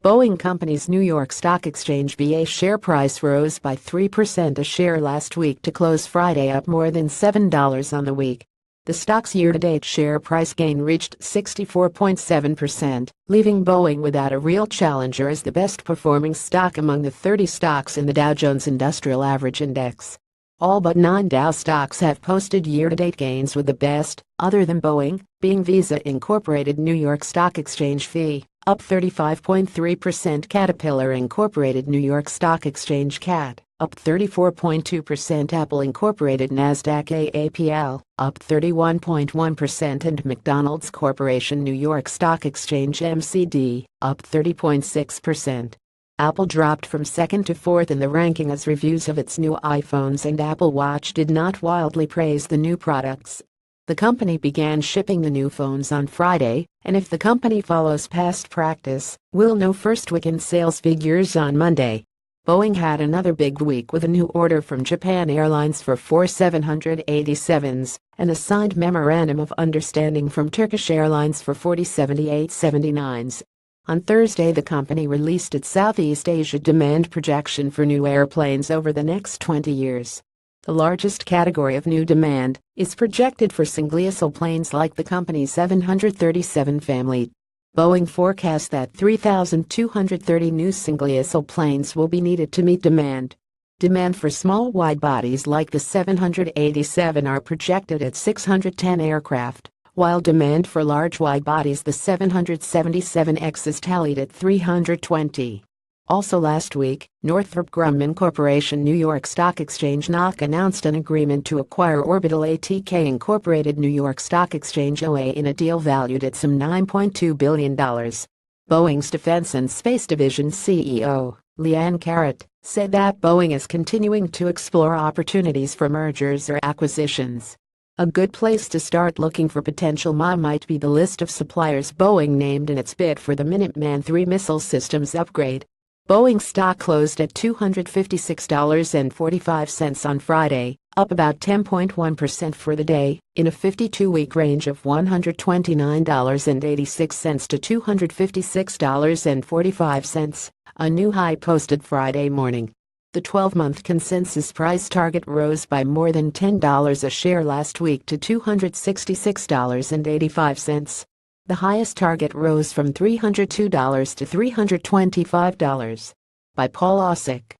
Boeing Company's New York Stock Exchange BA share price rose by 3% a share last week to close Friday up more than $7 on the week. The stock's year-to-date share price gain reached 64.7%, leaving Boeing without a real challenger as the best-performing stock among the 30 stocks in the Dow Jones Industrial Average Index. All but 9 Dow stocks have posted year-to-date gains, with the best, other than Boeing, being Visa Incorporated New York Stock Exchange FE, up 35.3%, Caterpillar Incorporated New York Stock Exchange CAT, up 34.2%, Apple Incorporated Nasdaq AAPL, up 31.1%, and McDonald's Corporation New York Stock Exchange MCD, up 30.6%. Apple dropped from second to fourth in the ranking as reviews of its new iPhones and Apple Watch did not wildly praise the new products. The company began shipping the new phones on Friday, and if the company follows past practice, we'll know first weekend sales figures on Monday. Boeing had another big week with a new order from Japan Airlines for 4 787s and a signed memorandum of understanding from Turkish Airlines for 40 7879s. On Thursday, the company released its Southeast Asia demand projection for new airplanes over the next 20 years. The largest category of new demand is projected for single-aisle planes like the company's 737 family. Boeing forecasts that 3,230 new single-aisle planes will be needed to meet demand. Demand for small wide-bodies like the 787 are projected at 610 aircraft, while demand for large wide-bodies, the 777X, is tallied at 320. Also last week, Northrop Grumman Corporation New York Stock Exchange NYSE announced an agreement to acquire Orbital ATK Incorporated New York Stock Exchange OA in a deal valued at some $9.2 billion. Boeing's Defense and Space Division CEO, Leanne Carrot, said that Boeing is continuing to explore opportunities for mergers or acquisitions. A good place to start looking for potential might be the list of suppliers Boeing named in its bid for the Minuteman III missile systems upgrade. Boeing stock closed at $256.45 on Friday, up about 10.1% for the day, in a 52-week range of $129.86 to $256.45, a new high posted Friday morning. The 12-month consensus price target rose by more than $10 a share last week to $266.85. The highest target rose from $302 to $325. By Paul Osick.